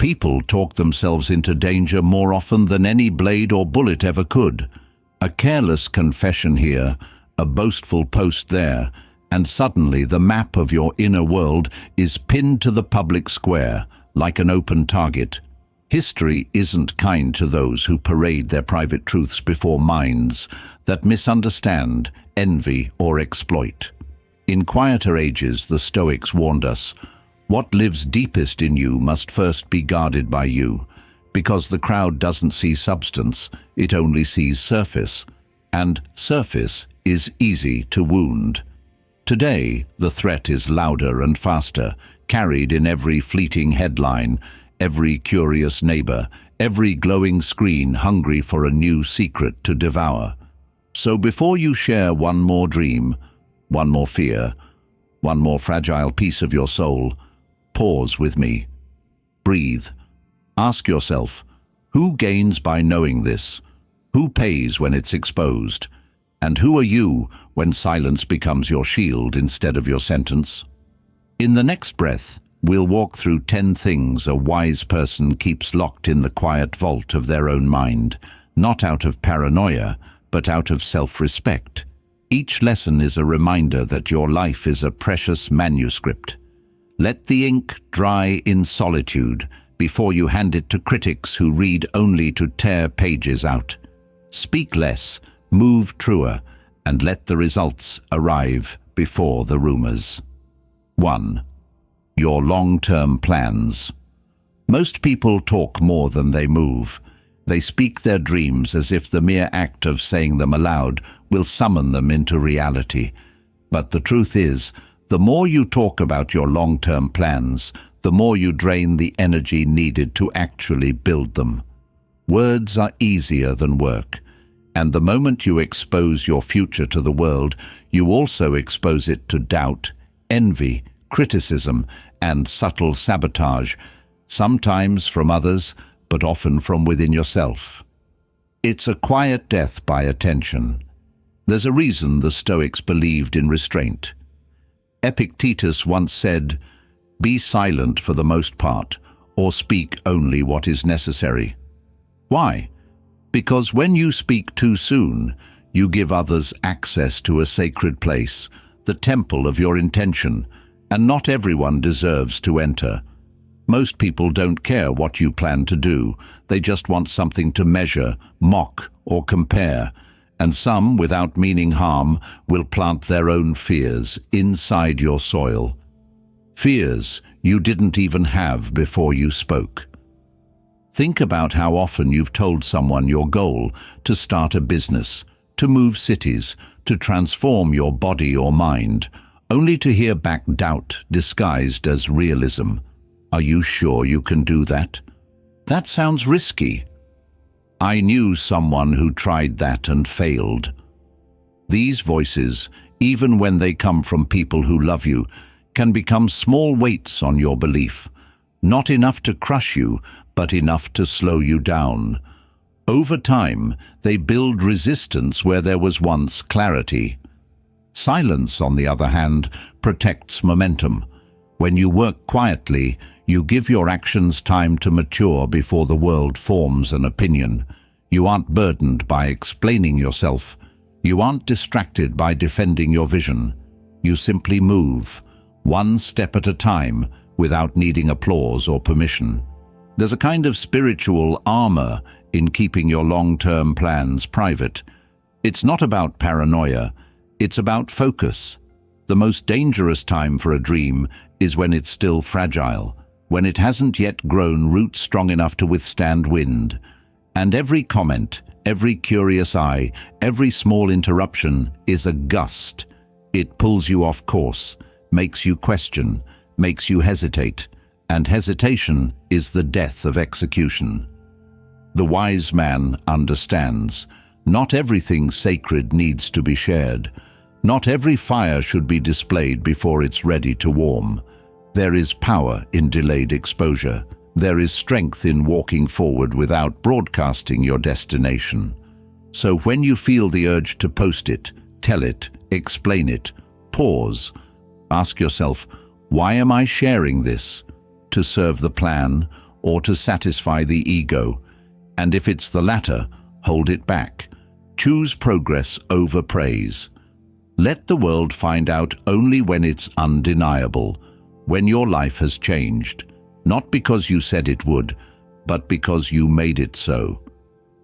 people talk themselves into danger more often than any blade or bullet ever could. A careless confession here, a boastful post there, and suddenly the map of your inner world is pinned to the public square, like an open target. History isn't kind to those who parade their private truths before minds that misunderstand, envy, or exploit. In quieter ages, the Stoics warned us, what lives deepest in you must first be guarded by you, because the crowd doesn't see substance, it only sees surface, and surface is easy to wound. Today, the threat is louder and faster, carried in every fleeting headline, every curious neighbor, every glowing screen hungry for a new secret to devour. So before you share one more dream, one more fear, one more fragile piece of your soul, pause with me. Breathe. Ask yourself, who gains by knowing this? Who pays when it's exposed? And who are you when silence becomes your shield instead of your sentence? In the next breath, we'll walk through 10 things a wise person keeps locked in the quiet vault of their own mind, not out of paranoia, but out of self-respect. Each lesson is a reminder that your life is a precious manuscript. Let the ink dry in solitude before you hand it to critics who read only to tear pages out. Speak less, move truer, and let the results arrive before the rumors. 1. Your long-term plans. Most people talk more than they move. They speak their dreams as if the mere act of saying them aloud will summon them into reality. But the truth is, the more you talk about your long-term plans, the more you drain the energy needed to actually build them. Words are easier than work, and the moment you expose your future to the world, you also expose it to doubt, envy, criticism, and subtle sabotage, sometimes from others, but often from within yourself. It's a quiet death by attention. There's a reason the Stoics believed in restraint. Epictetus once said, "Be silent for the most part, or speak only what is necessary." Why? Because when you speak too soon, you give others access to a sacred place, the temple of your intention, and not everyone deserves to enter. Most people don't care what you plan to do. They just want something to measure, mock, or compare. And some, without meaning harm, will plant their own fears inside your soil. Fears you didn't even have before you spoke. Think about how often you've told someone your goal to start a business, to move cities, to transform your body or mind, only to hear back doubt disguised as realism. Are you sure you can do that? That sounds risky. I knew someone who tried that and failed. These voices, even when they come from people who love you, can become small weights on your belief. Not enough to crush you, but enough to slow you down. Over time, they build resistance where there was once clarity. Silence, on the other hand, protects momentum. When you work quietly, you give your actions time to mature before the world forms an opinion. You aren't burdened by explaining yourself. You aren't distracted by defending your vision. You simply move, one step at a time, without needing applause or permission. There's a kind of spiritual armor in keeping your long-term plans private. It's not about paranoia, it's about focus. The most dangerous time for a dream is when it's still fragile, when it hasn't yet grown roots strong enough to withstand wind. And every comment, every curious eye, every small interruption is a gust. It pulls you off course, makes you question, makes you hesitate, and hesitation is the death of execution. The wise man understands. Not everything sacred needs to be shared. Not every fire should be displayed before it's ready to warm. There is power in delayed exposure. There is strength in walking forward without broadcasting your destination. So when you feel the urge to post it, tell it, explain it, pause. Ask yourself, why am I sharing this? To serve the plan, or to satisfy the ego. And if it's the latter, hold it back. Choose progress over praise. Let the world find out only when it's undeniable, when your life has changed, not because you said it would, but because you made it so.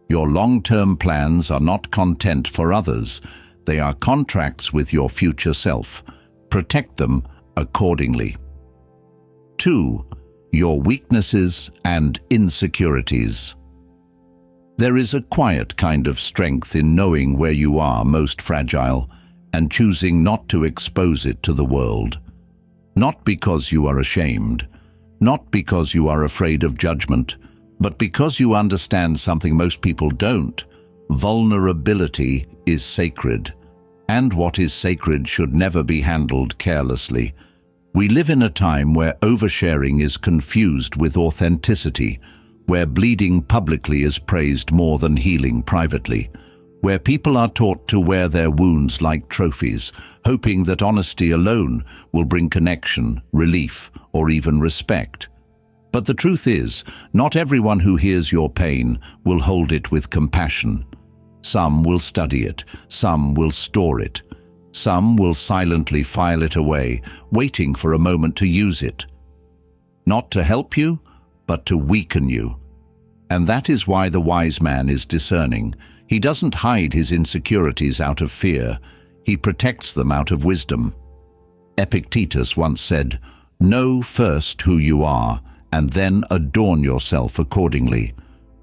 Your long-term plans are not content for others. They are contracts with your future self. Protect them accordingly. 2. Your weaknesses and insecurities. There is a quiet kind of strength in knowing where you are most fragile and choosing not to expose it to the world. Not because you are ashamed, not because you are afraid of judgment, but because you understand something most people don't. Vulnerability is sacred, and what is sacred should never be handled carelessly. We live in a time where oversharing is confused with authenticity, where bleeding publicly is praised more than healing privately, where people are taught to wear their wounds like trophies, hoping that honesty alone will bring connection, relief, or even respect. But the truth is, not everyone who hears your pain will hold it with compassion. Some will study it, some will store it, some will silently file it away, waiting for a moment to use it. Not to help you, but to weaken you. And that is why the wise man is discerning. He doesn't hide his insecurities out of fear. He protects them out of wisdom. Epictetus once said, "Know first who you are, and then adorn yourself accordingly."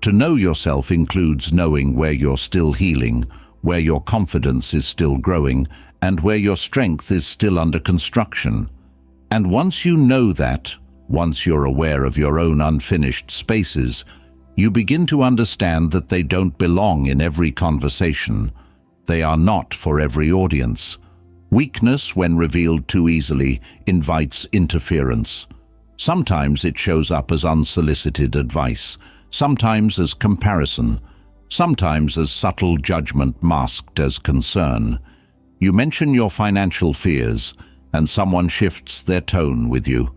To know yourself includes knowing where you're still healing, where your confidence is still growing, and where your strength is still under construction. And once you know that, once you're aware of your own unfinished spaces, you begin to understand that they don't belong in every conversation. They are not for every audience. Weakness, when revealed too easily, invites interference. Sometimes it shows up as unsolicited advice, sometimes as comparison, sometimes as subtle judgment masked as concern. You mention your financial fears, and someone shifts their tone with you.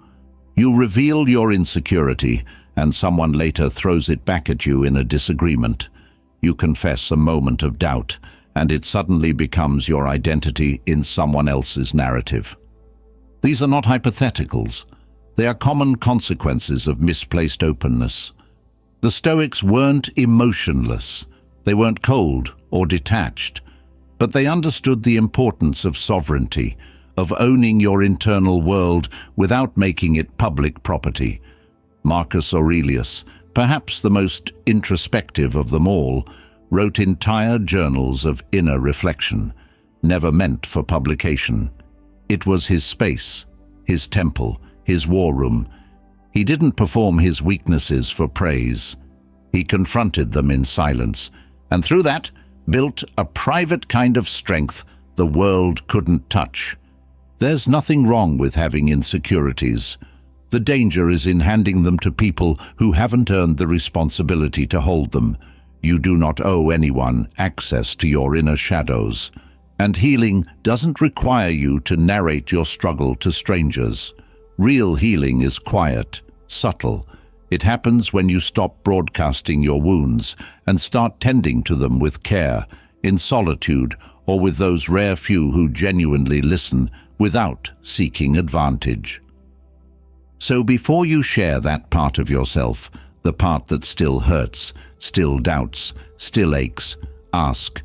You reveal your insecurity, and someone later throws it back at you in a disagreement. You confess a moment of doubt, and it suddenly becomes your identity in someone else's narrative. These are not hypotheticals. They are common consequences of misplaced openness. The Stoics weren't emotionless. They weren't cold or detached, but they understood the importance of sovereignty, of owning your internal world without making it public property. Marcus Aurelius, perhaps the most introspective of them all, wrote entire journals of inner reflection, never meant for publication. It was his space, his temple, his war room. He didn't perform his weaknesses for praise. He confronted them in silence, and through that built a private kind of strength the world couldn't touch. There's nothing wrong with having insecurities. The danger is in handing them to people who haven't earned the responsibility to hold them. You do not owe anyone access to your inner shadows. And healing doesn't require you to narrate your struggle to strangers. Real healing is quiet, subtle. It happens when you stop broadcasting your wounds and start tending to them with care, in solitude, or with those rare few who genuinely listen without seeking advantage. So before you share that part of yourself, the part that still hurts, still doubts, still aches, ask,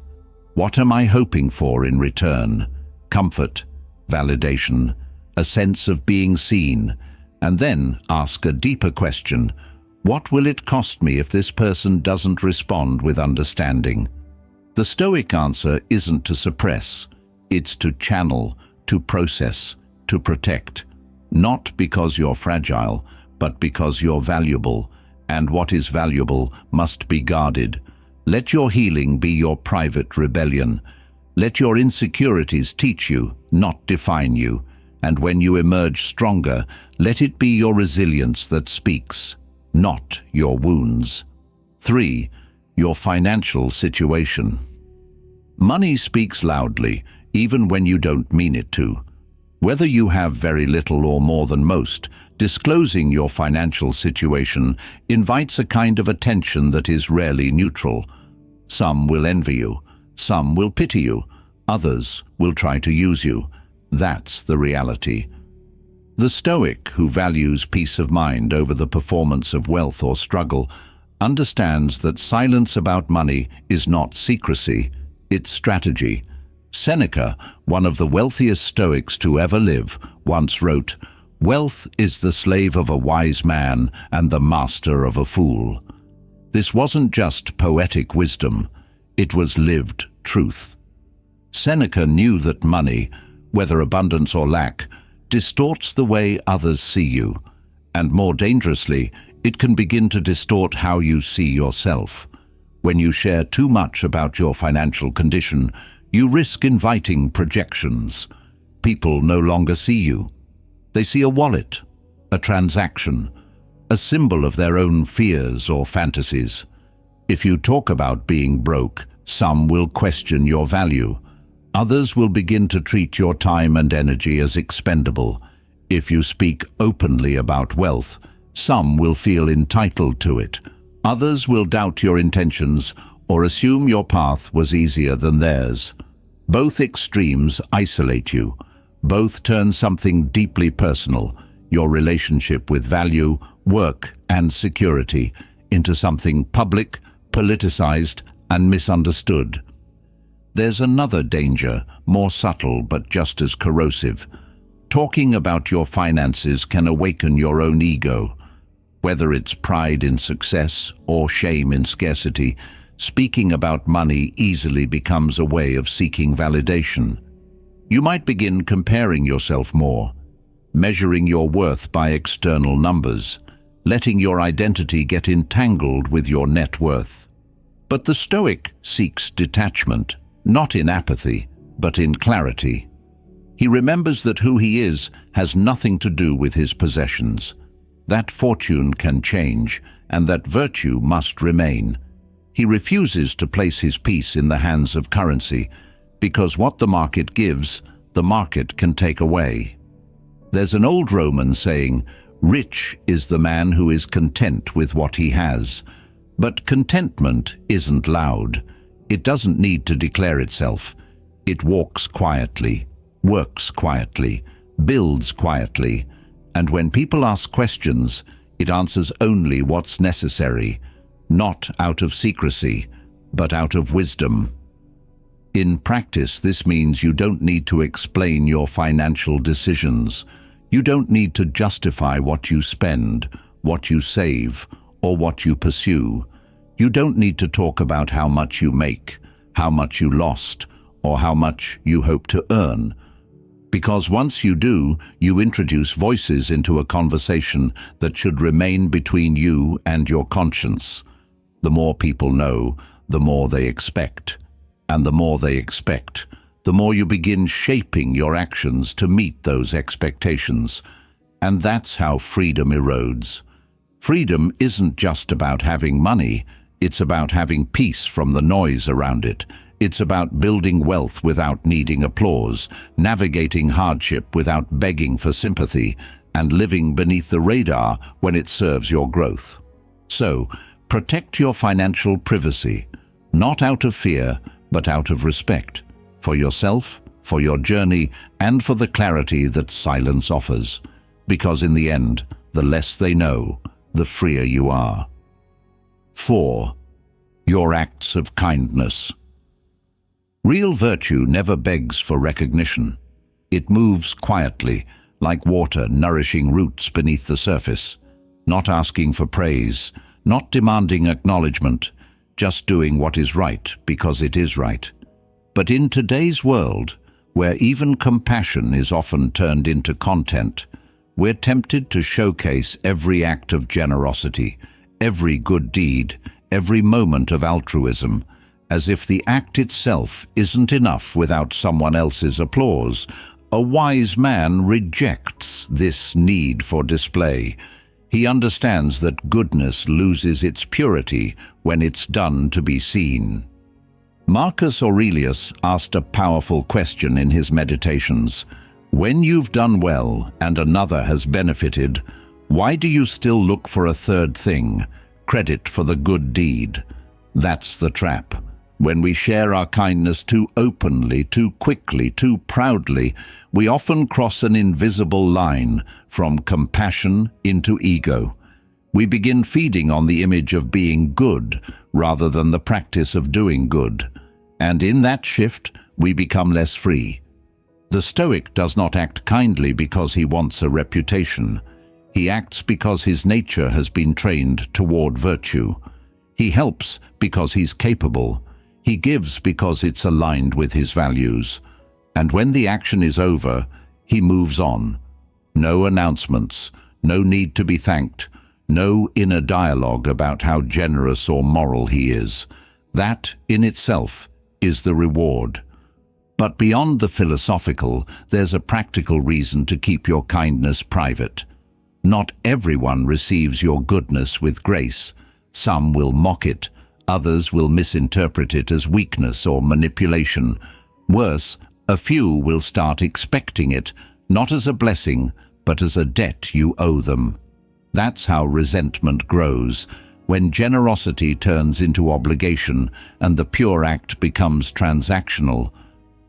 what am I hoping for in return? Comfort, validation, a sense of being seen, and then ask a deeper question, what will it cost me if this person doesn't respond with understanding? The Stoic answer isn't to suppress, it's to channel, to process, to protect. Not because you're fragile, but because you're valuable, and what is valuable must be guarded. Let your healing be your private rebellion. Let your insecurities teach you, not define you. And when you emerge stronger, let it be your resilience that speaks, not your wounds. 3. Your financial situation. Money speaks loudly, even when you don't mean it to. Whether you have very little or more than most, disclosing your financial situation invites a kind of attention that is rarely neutral. Some will envy you, some will pity you, others will try to use you. That's the reality. The Stoic, who values peace of mind over the performance of wealth or struggle, understands that silence about money is not secrecy, it's strategy. Seneca, one of the wealthiest Stoics to ever live, once wrote, "Wealth is the slave of a wise man and the master of a fool." This wasn't just poetic wisdom, it was lived truth. Seneca knew that money, whether abundance or lack, distorts the way others see you, and more dangerously, it can begin to distort how you see yourself. When you share too much about your financial condition, you risk inviting projections. People no longer see you. They see a wallet, a transaction, a symbol of their own fears or fantasies. If you talk about being broke, some will question your value. Others will begin to treat your time and energy as expendable. If you speak openly about wealth, some will feel entitled to it. Others will doubt your intentions or assume your path was easier than theirs. Both extremes isolate you. Both turn something deeply personal, your relationship with value, work, and security, into something public, politicized, and misunderstood. There's another danger, more subtle but just as corrosive. Talking about your finances can awaken your own ego. Whether it's pride in success or shame in scarcity, speaking about money easily becomes a way of seeking validation. You might begin comparing yourself more, measuring your worth by external numbers, letting your identity get entangled with your net worth. But the Stoic seeks detachment, not in apathy, but in clarity. He remembers that who he is has nothing to do with his possessions, that fortune can change, and that virtue must remain. He refuses to place his peace in the hands of currency, because what the market gives, the market can take away. There's an old Roman saying, "Rich is the man who is content with what he has." But contentment isn't loud. It doesn't need to declare itself. It walks quietly, works quietly, builds quietly, and when people ask questions, it answers only what's necessary, not out of secrecy, but out of wisdom. In practice, this means you don't need to explain your financial decisions. You don't need to justify what you spend, what you save, or what you pursue. You don't need to talk about how much you make, how much you lost, or how much you hope to earn. Because once you do, you introduce voices into a conversation that should remain between you and your conscience. The more people know, the more they expect. And the more they expect, the more you begin shaping your actions to meet those expectations. And that's how freedom erodes. Freedom isn't just about having money, it's about having peace from the noise around it. It's about building wealth without needing applause, navigating hardship without begging for sympathy, and living beneath the radar when it serves your growth. So, protect your financial privacy, not out of fear, but out of respect, for yourself, for your journey, and for the clarity that silence offers. Because in the end, the less they know, the freer you are. 4. Your acts of kindness. Real virtue never begs for recognition. It moves quietly, like water nourishing roots beneath the surface, not asking for praise, not demanding acknowledgement, just doing what is right because it is right. But in today's world, where even compassion is often turned into content, we're tempted to showcase every act of generosity, every good deed, every moment of altruism, as if the act itself isn't enough without someone else's applause. A wise man rejects this need for display. He understands that goodness loses its purity when it's done to be seen. Marcus Aurelius asked a powerful question in his Meditations: When you've done well and another has benefited, why do you still look for a third thing, credit for the good deed? That's the trap. When we share our kindness too openly, too quickly, too proudly, we often cross an invisible line from compassion into ego. We begin feeding on the image of being good rather than the practice of doing good. And in that shift, we become less free. The Stoic does not act kindly because he wants a reputation. He acts because his nature has been trained toward virtue. He helps because he's capable. He gives because it's aligned with his values. And when the action is over, he moves on. No announcements, no need to be thanked, no inner dialogue about how generous or moral he is. That, in itself, is the reward. But beyond the philosophical, there's a practical reason to keep your kindness private. Not everyone receives your goodness with grace. Some will mock it, others will misinterpret it as weakness or manipulation. Worse, a few will start expecting it, not as a blessing, but as a debt you owe them. That's how resentment grows, when generosity turns into obligation and the pure act becomes transactional.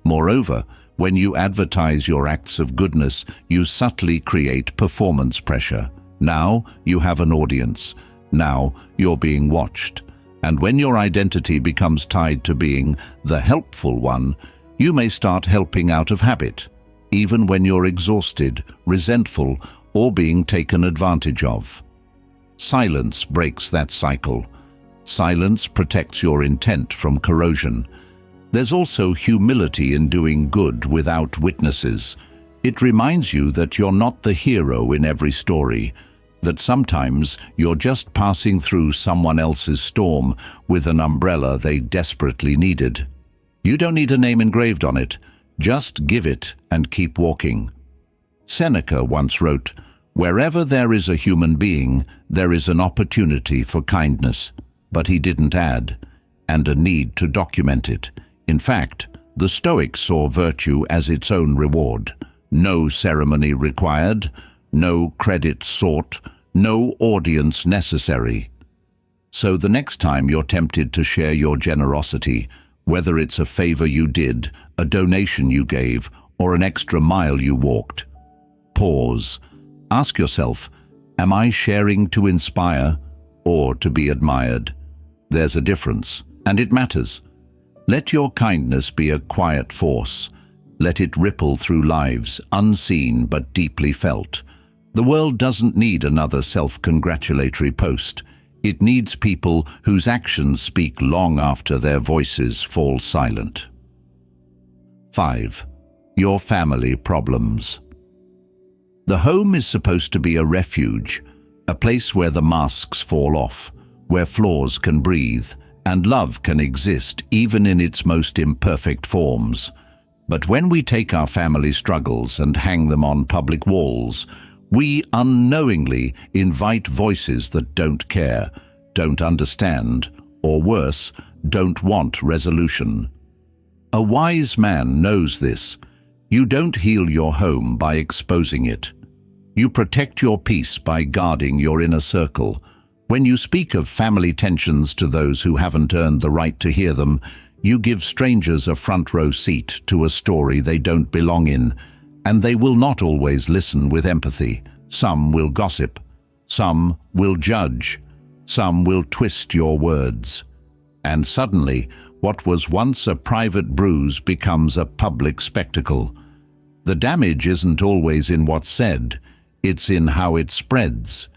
Moreover, when you advertise your acts of goodness, you subtly create performance pressure. Now you have an audience. Now you're being watched. And when your identity becomes tied to being the helpful one, you may start helping out of habit, even when you're exhausted, resentful, or being taken advantage of. Silence breaks that cycle. Silence protects your intent from corrosion. There's also humility in doing good without witnesses. It reminds you that you're not the hero in every story, that sometimes you're just passing through someone else's storm with an umbrella they desperately needed. You don't need a name engraved on it. Just give it and keep walking. Seneca once wrote, "Wherever there is a human being, there is an opportunity for kindness." But he didn't add, "and a need to document it." In fact, the Stoics saw virtue as its own reward. No ceremony required, no credit sought, no audience necessary. So the next time you're tempted to share your generosity, whether it's a favor you did, a donation you gave, or an extra mile you walked, pause. Ask yourself, am I sharing to inspire or to be admired? There's a difference, and it matters. Let your kindness be a quiet force. Let it ripple through lives, unseen but deeply felt. The world doesn't need another self-congratulatory post. It needs people whose actions speak long after their voices fall silent. 5. Your family problems. The home is supposed to be a refuge, a place where the masks fall off, where flaws can breathe, and love can exist even in its most imperfect forms. But when we take our family struggles and hang them on public walls, we unknowingly invite voices that don't care, don't understand, or worse, don't want resolution. A wise man knows this. You don't heal your home by exposing it. You protect your peace by guarding your inner circle. When you speak of family tensions to those who haven't earned the right to hear them, you give strangers a front-row seat to a story they don't belong in, and they will not always listen with empathy. Some will gossip, some will judge, some will twist your words. And suddenly, what was once a private bruise becomes a public spectacle. The damage isn't always in what's said, it's in how it spreads.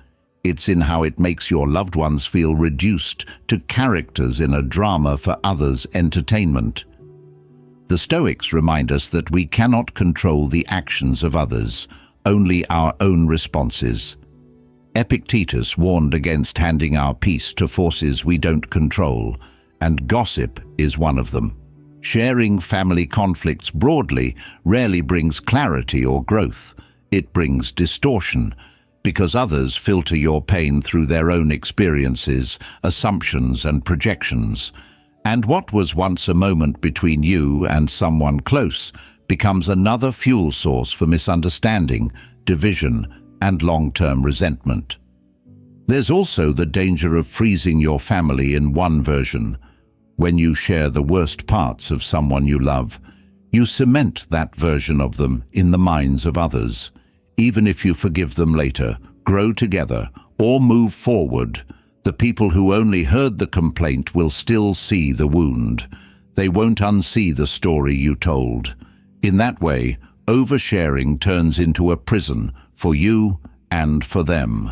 It's in how it makes your loved ones feel reduced to characters in a drama for others' entertainment. The Stoics remind us that we cannot control the actions of others, only our own responses. Epictetus warned against handing our peace to forces we don't control, and gossip is one of them. Sharing family conflicts broadly rarely brings clarity or growth. It brings distortion, because others filter your pain through their own experiences, assumptions, and projections. And what was once a moment between you and someone close becomes another fuel source for misunderstanding, division, and long-term resentment. There's also the danger of freezing your family in one version. When you share the worst parts of someone you love, you cement that version of them in the minds of others. Even if you forgive them later, grow together, or move forward, the people who only heard the complaint will still see the wound. They won't unsee the story you told. In that way, oversharing turns into a prison for you and for them.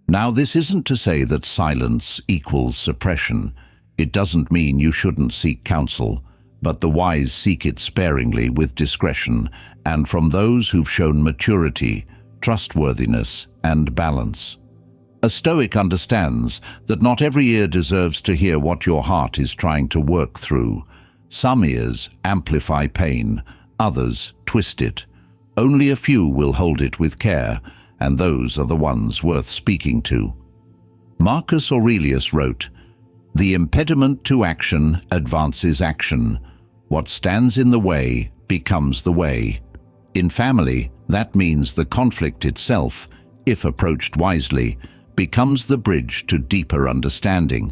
Now, this isn't to say that silence equals suppression. It doesn't mean you shouldn't seek counsel, but the wise seek it sparingly with discretion and from those who've shown maturity, trustworthiness, and balance. A Stoic understands that not every ear deserves to hear what your heart is trying to work through. Some ears amplify pain, others twist it. Only a few will hold it with care, and those are the ones worth speaking to. Marcus Aurelius wrote, "The impediment to action advances action. What stands in the way becomes the way." In family, that means the conflict itself, if approached wisely, becomes the bridge to deeper understanding.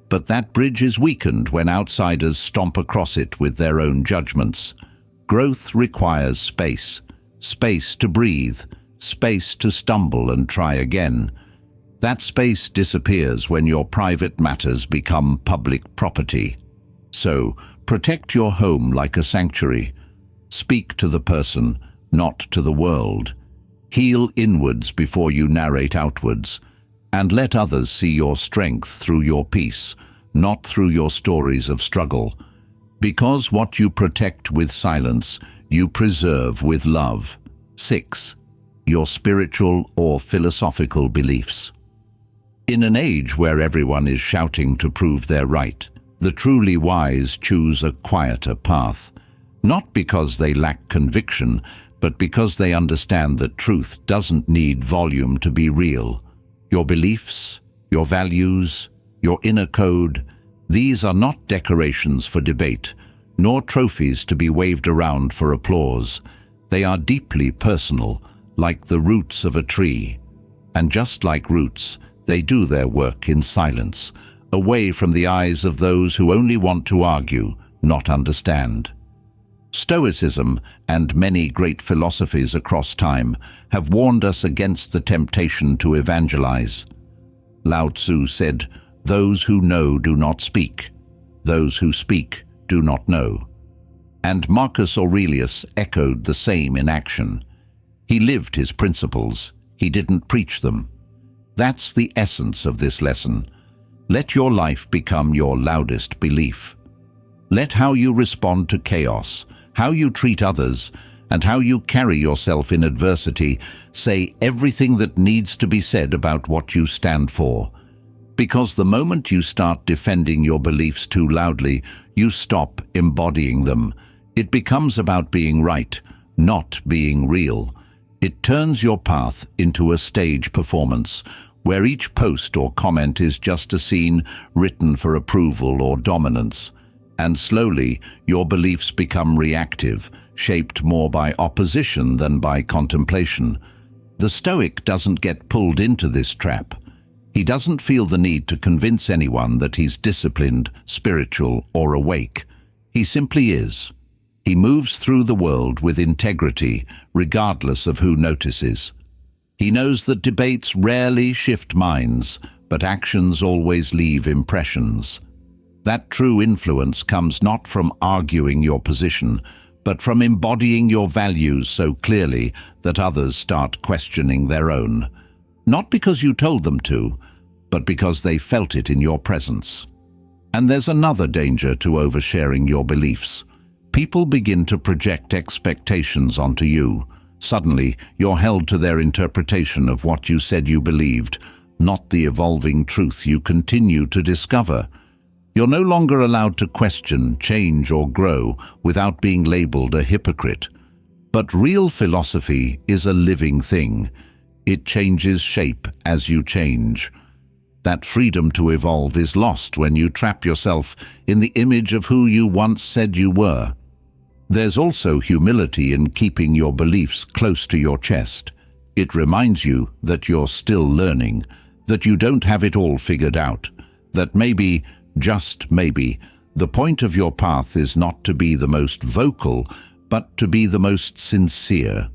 But that bridge is weakened when outsiders stomp across it with their own judgments. Growth requires space, space to breathe, space to stumble and try again. That space disappears when your private matters become public property. So, protect your home like a sanctuary. Speak to the person, not to the world. Heal inwards before you narrate outwards. And let others see your strength through your peace, not through your stories of struggle. Because what you protect with silence, you preserve with love. 6. Your spiritual or philosophical beliefs. In an age where everyone is shouting to prove they're right, the truly wise choose a quieter path. Not because they lack conviction, but because they understand that truth doesn't need volume to be real. Your beliefs, your values, your inner code, these are not decorations for debate, nor trophies to be waved around for applause. They are deeply personal, like the roots of a tree. And just like roots, they do their work in silence, away from the eyes of those who only want to argue, not understand. Stoicism and many great philosophies across time have warned us against the temptation to evangelize. Lao Tzu said, "Those who know do not speak. Those who speak do not know." And Marcus Aurelius echoed the same in action. He lived his principles. He didn't preach them. That's the essence of this lesson. Let your life become your loudest belief. Let how you respond to chaos, how you treat others, and how you carry yourself in adversity say everything that needs to be said about what you stand for. Because the moment you start defending your beliefs too loudly, you stop embodying them. It becomes about being right, not being real. It turns your path into a stage performance, where each post or comment is just a scene written for approval or dominance. And slowly, your beliefs become reactive, shaped more by opposition than by contemplation. The Stoic doesn't get pulled into this trap. He doesn't feel the need to convince anyone that he's disciplined, spiritual, or awake. He simply is. He moves through the world with integrity, regardless of who notices. He knows that debates rarely shift minds, but actions always leave impressions. That true influence comes not from arguing your position, but from embodying your values so clearly that others start questioning their own. Not because you told them to, but because they felt it in your presence. And there's another danger to oversharing your beliefs. People begin to project expectations onto you. Suddenly, you're held to their interpretation of what you said you believed, not the evolving truth you continue to discover. You're no longer allowed to question, change, or grow without being labeled a hypocrite. But real philosophy is a living thing. It changes shape as you change. That freedom to evolve is lost when you trap yourself in the image of who you once said you were. There's also humility in keeping your beliefs close to your chest. It reminds you that you're still learning, that you don't have it all figured out, that maybe, just maybe, the point of your path is not to be the most vocal, but to be the most sincere.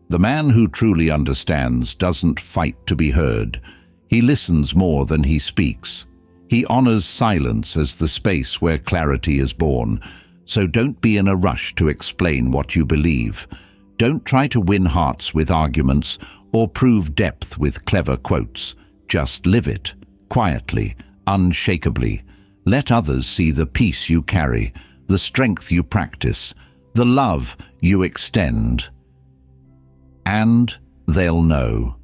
The man who truly understands doesn't fight to be heard. He listens more than he speaks. He honors silence as the space where clarity is born. So don't be in a rush to explain what you believe. Don't try to win hearts with arguments or prove depth with clever quotes. Just live it, quietly, unshakably. Let others see the peace you carry, the strength you practice, the love you extend. And they'll know.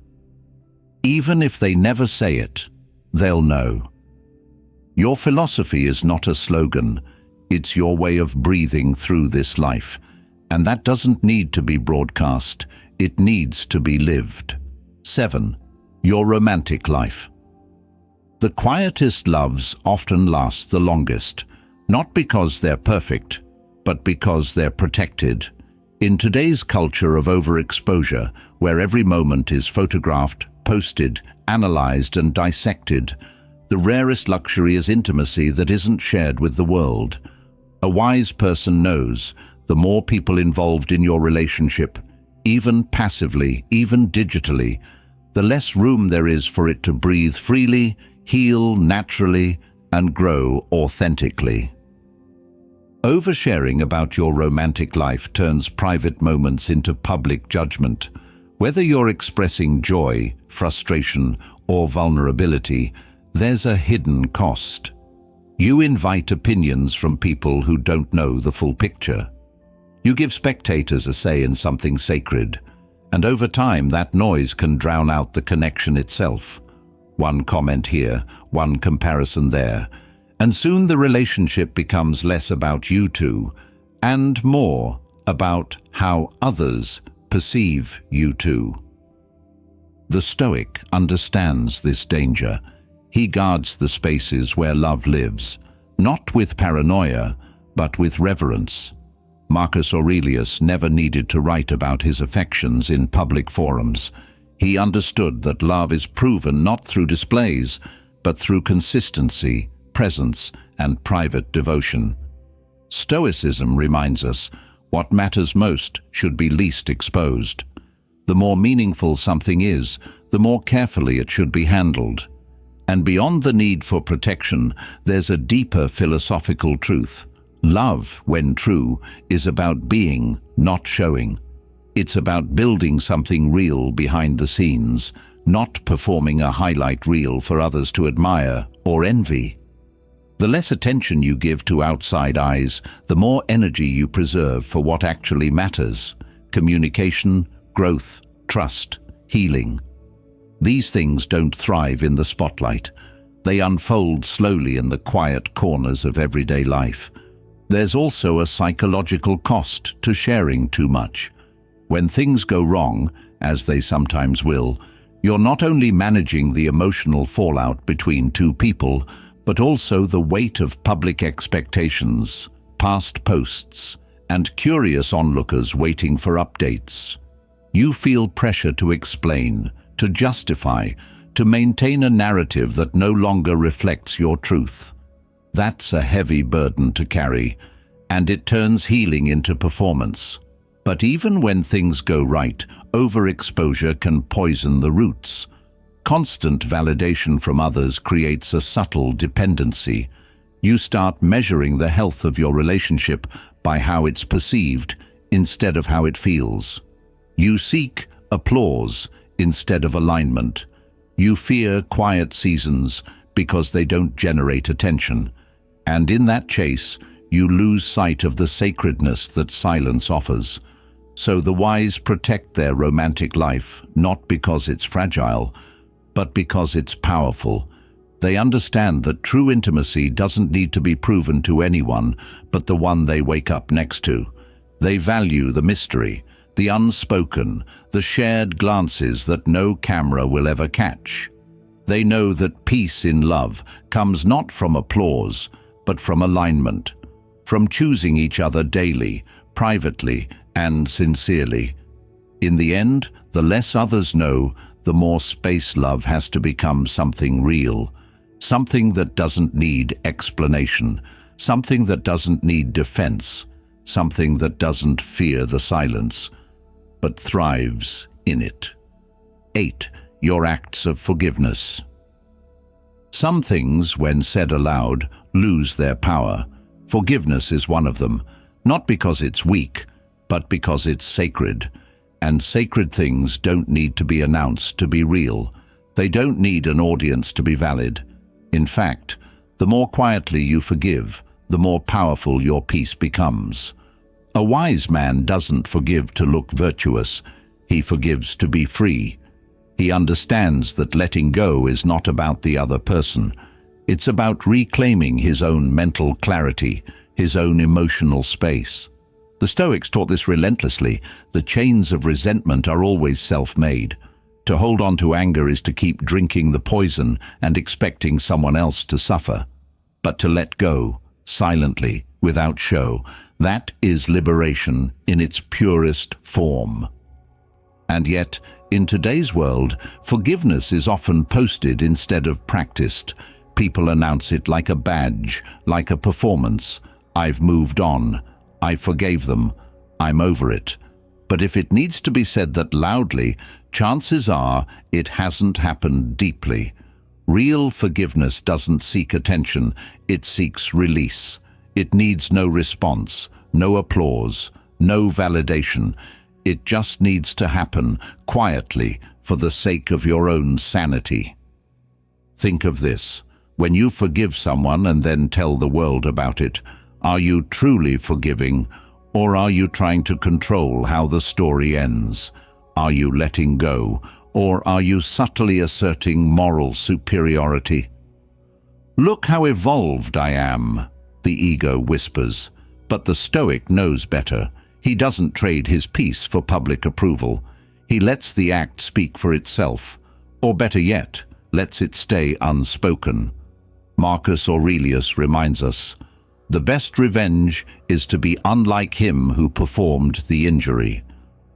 Even if they never say it, they'll know. Your philosophy is not a slogan. It's your way of breathing through this life. And that doesn't need to be broadcast. It needs to be lived. 7. Your romantic life. The quietest loves often last the longest, not because they're perfect, but because they're protected. In today's culture of overexposure, where every moment is photographed, posted, analyzed, and dissected, the rarest luxury is intimacy that isn't shared with the world. A wise person knows the more people involved in your relationship, even passively, even digitally, the less room there is for it to breathe freely, heal naturally, and grow authentically. Oversharing about your romantic life turns private moments into public judgment. Whether you're expressing joy, frustration, or vulnerability, there's a hidden cost. You invite opinions from people who don't know the full picture. You give spectators a say in something sacred, and over time that noise can drown out the connection itself. One comment here, one comparison there, and soon the relationship becomes less about you two, and more about how others perceive you two. The Stoic understands this danger. He guards the spaces where love lives, not with paranoia, but with reverence. Marcus Aurelius never needed to write about his affections in public forums. He understood that love is proven not through displays, but through consistency, presence, and private devotion. Stoicism reminds us what matters most should be least exposed. The more meaningful something is, the more carefully it should be handled. And beyond the need for protection, there's a deeper philosophical truth. Love, when true, is about being, not showing. It's about building something real behind the scenes, not performing a highlight reel for others to admire or envy. The less attention you give to outside eyes, the more energy you preserve for what actually matters: communication, growth, trust, healing. These things don't thrive in the spotlight. They unfold slowly in the quiet corners of everyday life. There's also a psychological cost to sharing too much. When things go wrong, as they sometimes will, you're not only managing the emotional fallout between two people, but also the weight of public expectations, past posts, and curious onlookers waiting for updates. You feel pressure to explain, to justify, to maintain a narrative that no longer reflects your truth. That's a heavy burden to carry, and it turns healing into performance. But even when things go right, overexposure can poison the roots. Constant validation from others creates a subtle dependency. You start measuring the health of your relationship by how it's perceived instead of how it feels. You seek applause instead of alignment. You fear quiet seasons because they don't generate attention. And in that chase, you lose sight of the sacredness that silence offers. So the wise protect their romantic life, not because it's fragile, but because it's powerful. They understand that true intimacy doesn't need to be proven to anyone but the one they wake up next to. They value the mystery, the unspoken, the shared glances that no camera will ever catch. They know that peace in love comes not from applause, but from alignment, from choosing each other daily, privately and sincerely. In the end, the less others know, the more space love has to become something real, something that doesn't need explanation, something that doesn't need defense, something that doesn't fear the silence, but thrives in it. 8. Your acts of forgiveness. Some things, when said aloud, lose their power. Forgiveness is one of them, not because it's weak, but because it's sacred. And sacred things don't need to be announced to be real. They don't need an audience to be valid. In fact, the more quietly you forgive, the more powerful your peace becomes. A wise man doesn't forgive to look virtuous. He forgives to be free. He understands that letting go is not about the other person. It's about reclaiming his own mental clarity, his own emotional space. The Stoics taught this relentlessly. The chains of resentment are always self-made. To hold on to anger is to keep drinking the poison and expecting someone else to suffer. But to let go, silently, without show, that is liberation in its purest form. And yet, in today's world, forgiveness is often posted instead of practiced. People announce it like a badge, like a performance. I've moved on. I forgave them. I'm over it. But if it needs to be said that loudly, chances are it hasn't happened deeply. Real forgiveness doesn't seek attention, it seeks release. It needs no response, no applause, no validation. It just needs to happen quietly for the sake of your own sanity. Think of this. When you forgive someone and then tell the world about it, are you truly forgiving, or are you trying to control how the story ends? Are you letting go, or are you subtly asserting moral superiority? Look how evolved I am, the ego whispers. But the Stoic knows better. He doesn't trade his peace for public approval. He lets the act speak for itself, or better yet, lets it stay unspoken. Marcus Aurelius reminds us, the best revenge is to be unlike him who performed the injury.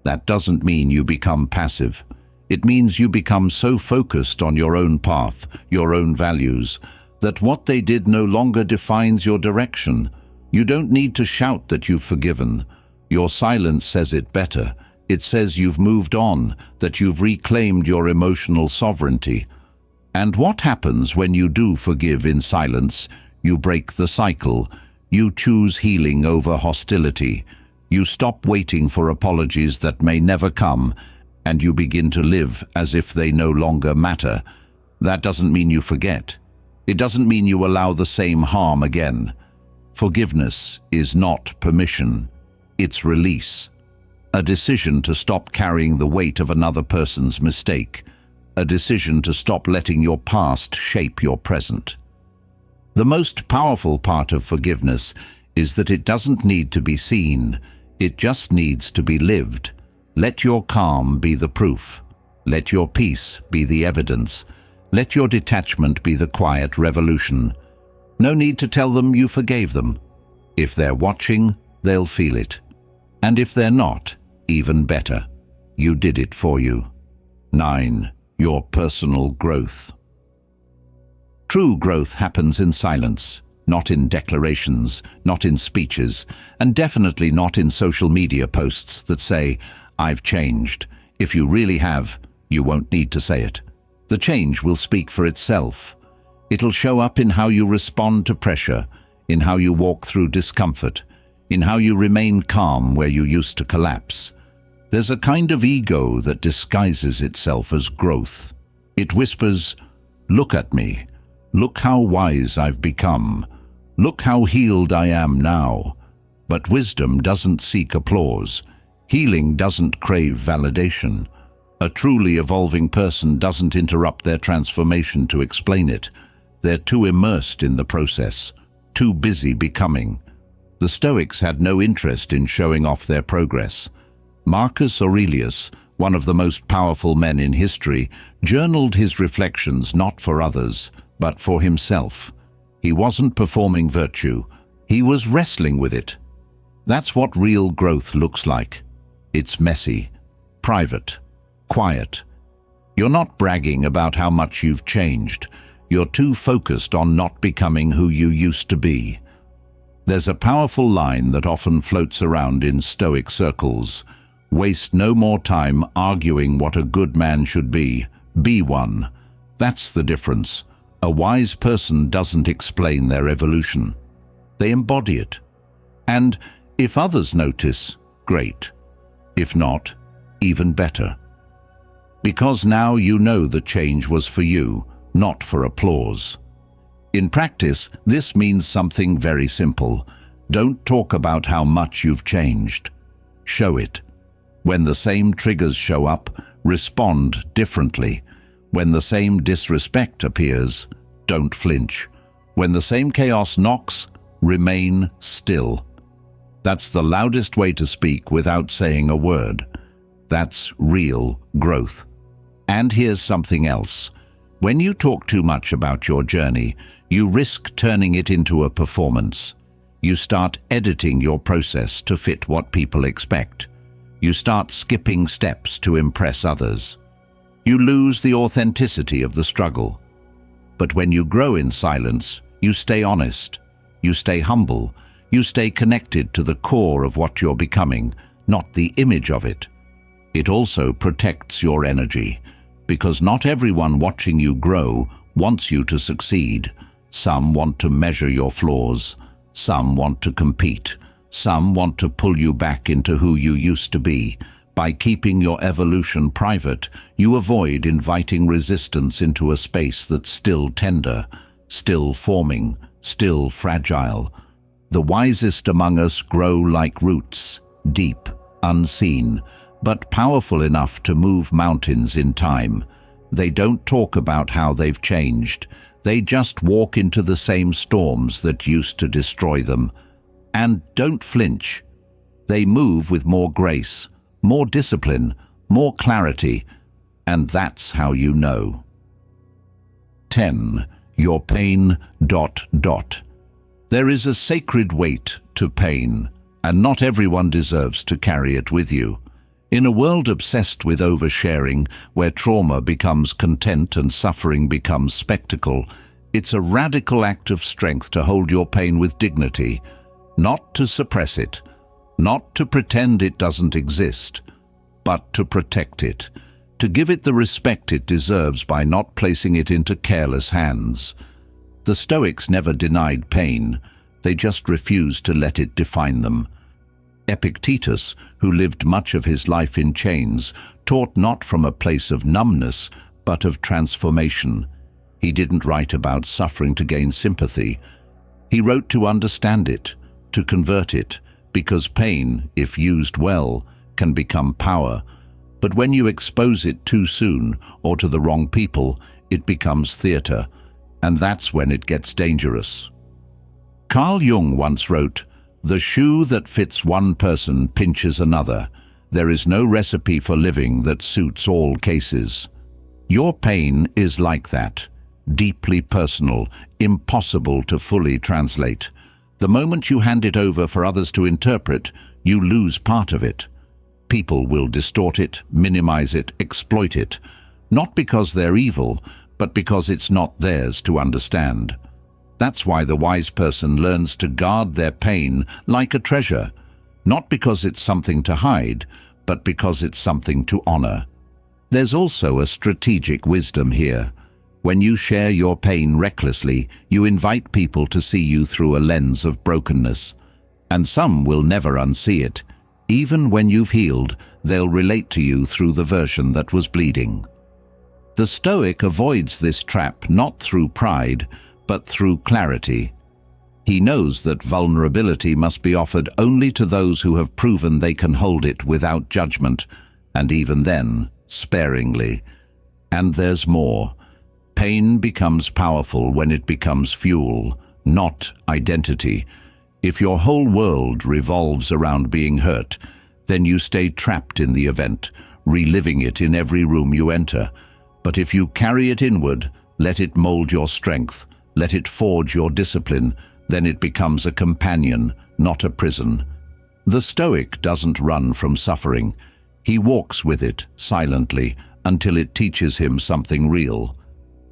That doesn't mean you become passive. It means you become so focused on your own path, your own values, that what they did no longer defines your direction. You don't need to shout that you've forgiven. Your silence says it better. It says you've moved on, that you've reclaimed your emotional sovereignty. And what happens when you do forgive in silence? You break the cycle. You choose healing over hostility. You stop waiting for apologies that may never come, and you begin to live as if they no longer matter. That doesn't mean you forget. It doesn't mean you allow the same harm again. Forgiveness is not permission. It's release. A decision to stop carrying the weight of another person's mistake. A decision to stop letting your past shape your present. The most powerful part of forgiveness is that it doesn't need to be seen. It just needs to be lived. Let your calm be the proof. Let your peace be the evidence. Let your detachment be the quiet revolution. No need to tell them you forgave them. If they're watching, they'll feel it. And if they're not, even better. You did it for you. 9. Your personal growth. True growth happens in silence, not in declarations, not in speeches, and definitely not in social media posts that say, "I've changed." If you really have, you won't need to say it. The change will speak for itself. It'll show up in how you respond to pressure, in how you walk through discomfort, in how you remain calm where you used to collapse. There's a kind of ego that disguises itself as growth. It whispers, "Look at me. Look how wise I've become. Look how healed I am now." But wisdom doesn't seek applause. Healing doesn't crave validation. A truly evolving person doesn't interrupt their transformation to explain it. They're too immersed in the process, too busy becoming. The Stoics had no interest in showing off their progress. Marcus Aurelius, one of the most powerful men in history, journaled his reflections not for others, but for himself. He wasn't performing virtue. He was wrestling with it. That's what real growth looks like. It's messy, private, quiet. You're not bragging about how much you've changed. You're too focused on not becoming who you used to be. There's a powerful line that often floats around in Stoic circles. Waste no more time arguing what a good man should be one. That's the difference. A wise person doesn't explain their evolution. They embody it. And if others notice, great. If not, even better. Because now you know the change was for you, not for applause. In practice, this means something very simple. Don't talk about how much you've changed. Show it. When the same triggers show up, respond differently. When the same disrespect appears, don't flinch. When the same chaos knocks, remain still. That's the loudest way to speak without saying a word. That's real growth. And here's something else. When you talk too much about your journey, you risk turning it into a performance. You start editing your process to fit what people expect. You start skipping steps to impress others. You lose the authenticity of the struggle. But when you grow in silence, you stay honest. You stay humble. You stay connected to the core of what you're becoming, not the image of it. It also protects your energy, because not everyone watching you grow wants you to succeed. Some want to measure your flaws. Some want to compete. Some want to pull you back into who you used to be. By keeping your evolution private, you avoid inviting resistance into a space that's still tender, still forming, still fragile. The wisest among us grow like roots, deep, unseen, but powerful enough to move mountains in time. They don't talk about how they've changed. They just walk into the same storms that used to destroy them. And don't flinch. They move with more grace, more discipline, more clarity, and that's how you know. 10. Your pain... There is a sacred weight to pain, and not everyone deserves to carry it with you. In a world obsessed with oversharing, where trauma becomes content and suffering becomes spectacle, it's a radical act of strength to hold your pain with dignity, not to suppress it, not to pretend it doesn't exist, but to protect it, to give it the respect it deserves by not placing it into careless hands. The Stoics never denied pain, they just refused to let it define them. Epictetus, who lived much of his life in chains, taught not from a place of numbness, but of transformation. He didn't write about suffering to gain sympathy. He wrote to understand it, to convert it, because pain, if used well, can become power. But when you expose it too soon, or to the wrong people, it becomes theater, and that's when it gets dangerous. Carl Jung once wrote, "The shoe that fits one person pinches another. There is no recipe for living that suits all cases." Your pain is like that, deeply personal, impossible to fully translate. The moment you hand it over for others to interpret, you lose part of it. People will distort it, minimize it, exploit it, not because they're evil, but because it's not theirs to understand. That's why the wise person learns to guard their pain like a treasure, not because it's something to hide, but because it's something to honor. There's also a strategic wisdom here. When you share your pain recklessly, you invite people to see you through a lens of brokenness. And some will never unsee it. Even when you've healed, they'll relate to you through the version that was bleeding. The Stoic avoids this trap not through pride, but through clarity. He knows that vulnerability must be offered only to those who have proven they can hold it without judgment, and even then, sparingly. And there's more. Pain becomes powerful when it becomes fuel, not identity. If your whole world revolves around being hurt, then you stay trapped in the event, reliving it in every room you enter. But if you carry it inward, let it mold your strength, let it forge your discipline, then it becomes a companion, not a prison. The Stoic doesn't run from suffering. He walks with it silently until it teaches him something real.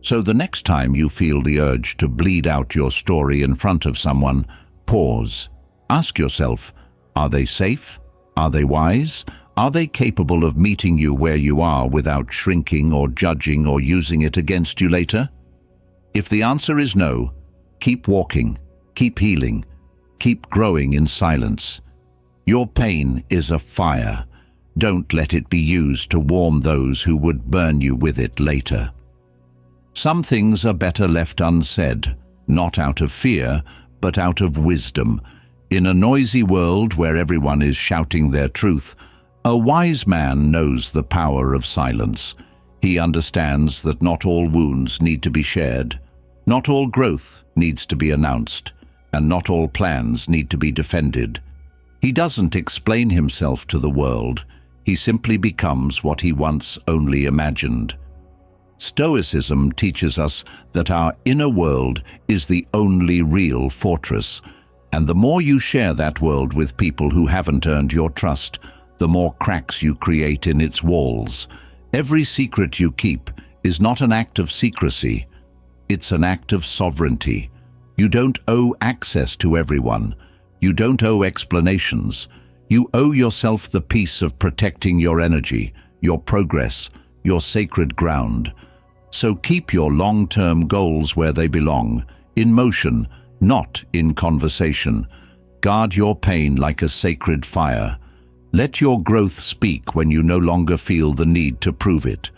So the next time you feel the urge to bleed out your story in front of someone, pause. Ask yourself, are they safe? Are they wise? Are they capable of meeting you where you are without shrinking or judging or using it against you later? If the answer is no, keep walking, keep healing, keep growing in silence. Your pain is a fire. Don't let it be used to warm those who would burn you with it later. Some things are better left unsaid, not out of fear, but out of wisdom. In a noisy world where everyone is shouting their truth, a wise man knows the power of silence. He understands that not all wounds need to be shared, not all growth needs to be announced, and not all plans need to be defended. He doesn't explain himself to the world. He simply becomes what he once only imagined. Stoicism teaches us that our inner world is the only real fortress, and the more you share that world with people who haven't earned your trust, the more cracks you create in its walls. Every secret you keep is not an act of secrecy, it's an act of sovereignty. You don't owe access to everyone. You don't owe explanations. You owe yourself the peace of protecting your energy, your progress, your sacred ground. So keep your long-term goals where they belong, in motion, not in conversation. Guard your pain like a sacred fire. Let your growth speak when you no longer feel the need to prove it.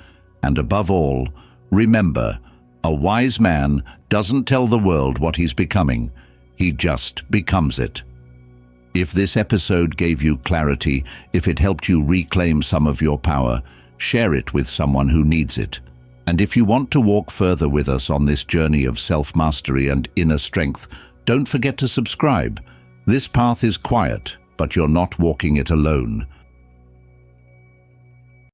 And above all, remember, a wise man doesn't tell the world what he's becoming. He just becomes it. If this episode gave you clarity, if it helped you reclaim some of your power, share it with someone who needs it. And if you want to walk further with us on this journey of self-mastery and inner strength, don't forget to subscribe. This path is quiet, but you're not walking it alone.